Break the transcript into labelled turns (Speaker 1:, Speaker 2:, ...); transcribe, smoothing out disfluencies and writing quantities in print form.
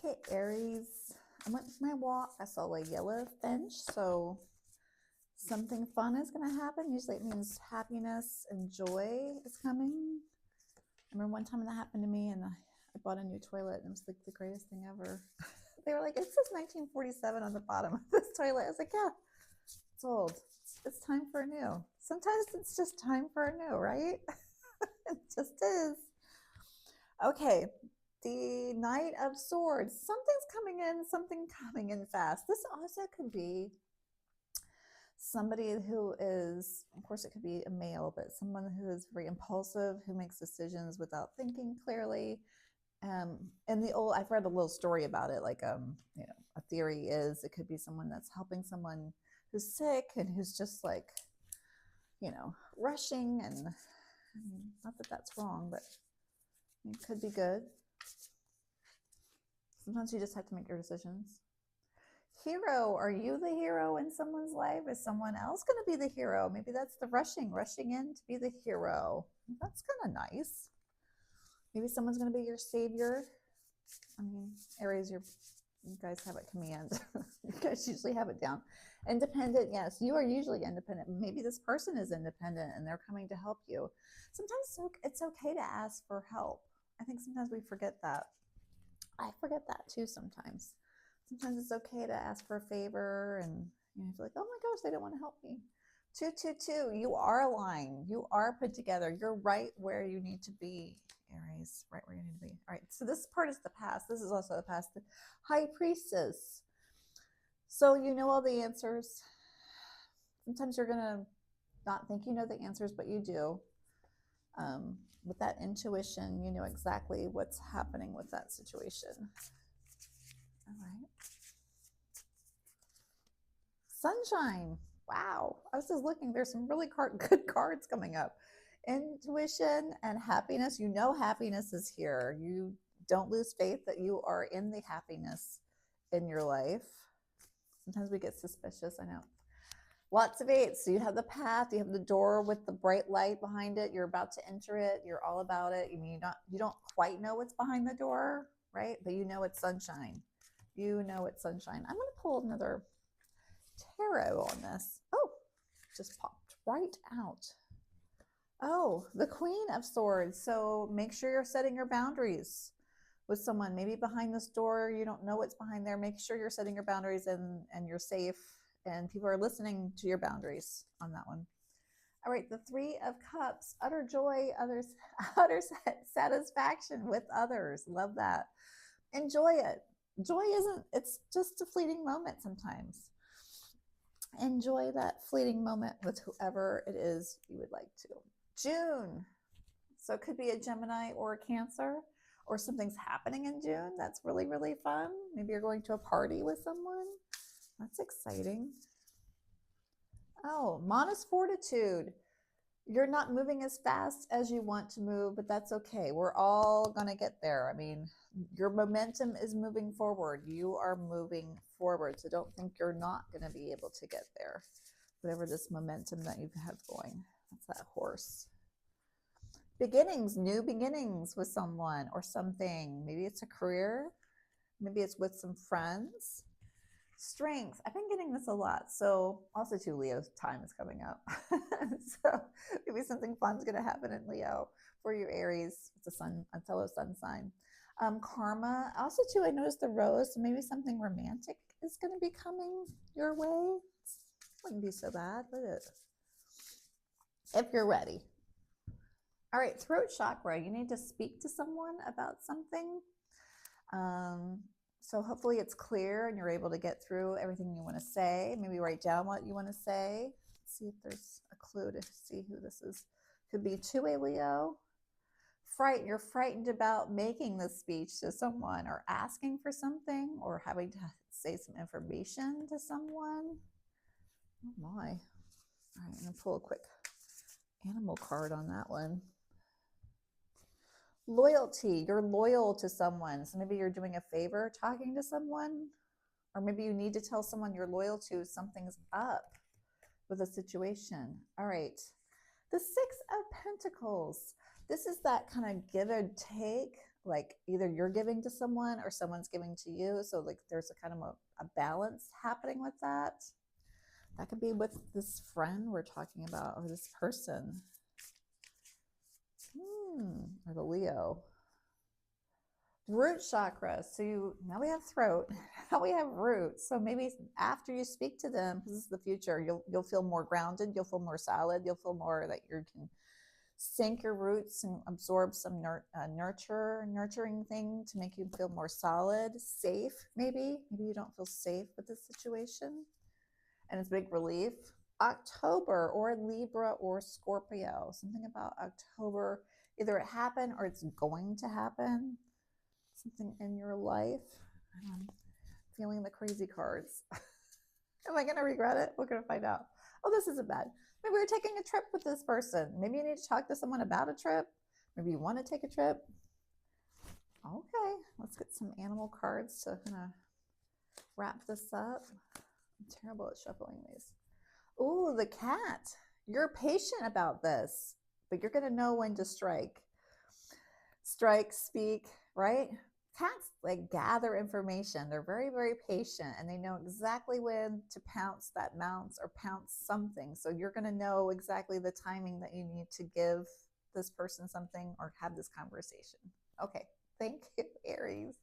Speaker 1: Okay, Aries. I went for my walk. I saw a yellow finch, so something fun is going to happen. Usually it means happiness and joy is coming. I remember one time that happened to me, and I bought a new toilet, and it was like the greatest thing ever. They were like, it says 1947 on the bottom of this toilet. I was like, yeah, it's old. It's time for a new. Sometimes it's just time for a new, right? It just is. Okay, the Knight of Swords. Something's coming in fast. This also could be somebody who is, of course, it could be a male, but someone who is very impulsive, who makes decisions without thinking clearly. And I've read a little story about it. Like, a theory is it could be someone that's helping someone who's sick and who's just like, rushing. And I mean, not that that's wrong, but it could be good. Sometimes you just have to make your decisions. Hero, are you the hero in someone's life? Is someone else going to be the hero? Maybe that's the rushing in to be the hero. That's kind of nice. Maybe someone's going to be your savior. I mean, Aries, you guys have it command. You guys usually have it down. Independent, yes, you are usually independent. Maybe this person is independent and they're coming to help you. Sometimes it's okay to ask for help. I think sometimes we forget that. I forget that too sometimes. Sometimes it's okay to ask for a favor, and you feel like, oh my gosh, they don't want to help me. 222, you are aligned. You are put together. You're right where you need to be, Aries, right where you need to be. All right, so this part is the past. This is also the past. The High Priestess. So you know all the answers. Sometimes you're going to not think you know the answers, but you do. With that intuition, you know exactly what's happening with that situation. All right. Sunshine. Wow. I was just looking. There's some really good cards coming up. Intuition and happiness. You know happiness is here. You don't lose faith that you are in the happiness in your life. Sometimes we get suspicious. I know. Lots of eights. So you have the path, you have the door with the bright light behind it. You're about to enter it. You're all about it. You don't quite know what's behind the door, right? But you know it's sunshine. You know it's sunshine. I'm going to pull another tarot on this. Oh, just popped right out. Oh, the Queen of Swords. So make sure you're setting your boundaries with someone. Maybe behind this door, you don't know what's behind there. Make sure you're setting your boundaries and you're safe and people are listening to your boundaries on that one. All right, the Three of Cups, utter joy, utter satisfaction with others. Love that. Enjoy it. Joy it's just a fleeting moment sometimes. Enjoy that fleeting moment with whoever it is you would like to. June. So it could be a Gemini or a Cancer, or something's happening in June that's really, really fun. Maybe you're going to a party with someone. That's exciting. Oh, Manus Fortitude. You're not moving as fast as you want to move, but that's okay. We're all going to get there. I mean, your momentum is moving forward. You are moving forward. So don't think you're not going to be able to get there. Whatever this momentum that you have going. That's that horse. Beginnings, new beginnings with someone or something. Maybe it's a career. Maybe it's with some friends. Strength. I've been getting this a lot. So also too, Leo's time is coming up. So maybe something fun is going to happen in Leo for you, Aries. It's a fellow sun sign. Karma. Also too, I noticed the rose. So maybe something romantic is going to be coming your way. Wouldn't be so bad, would it? If you're ready. All right, throat chakra. You need to speak to someone about something. So hopefully it's clear and you're able to get through everything you want to say. Maybe write down what you want to say. Let's see if there's a clue to see who this is. Could be to a Leo. You're frightened about making this speech to someone or asking for something or having to say some information to someone. Oh my. All right, I'm going to pull a quick animal card on that one. Loyalty. You're loyal to someone. So maybe you're doing a favor talking to someone, or maybe you need to tell someone you're loyal to something's up with a situation. All right. The Six of Pentacles. This is that kind of give and take. like either you're giving to someone or someone's giving to you. So like there's a kind of a balance happening with that. That could be with this friend we're talking about or this person. Or the Leo. Root chakra. So now we have throat. Now we have roots. So maybe after you speak to them, because this is the future, you'll feel more grounded. You'll feel more solid. You'll feel more that you can sink your roots and absorb some nurturing thing to make you feel more solid, safe. Maybe you don't feel safe with this situation, and it's a big relief. October or Libra or Scorpio. Something about October. Either it happened or it's going to happen. Something in your life. I'm feeling the crazy cards. Am I going to regret it? We're going to find out. Oh, this isn't bad. Maybe you're taking a trip with this person. Maybe you need to talk to someone about a trip. Maybe you want to take a trip. Okay, let's get some animal cards to kind of wrap this up. I'm terrible at shuffling these. Oh, the cat. You're patient about this, but you're going to know when to strike. Strike, speak, right? Cats like gather information. They're very, very patient and they know exactly when to pounce that mounts or pounce something. So you're going to know exactly the timing that you need to give this person something or have this conversation. Okay. Thank you, Aries.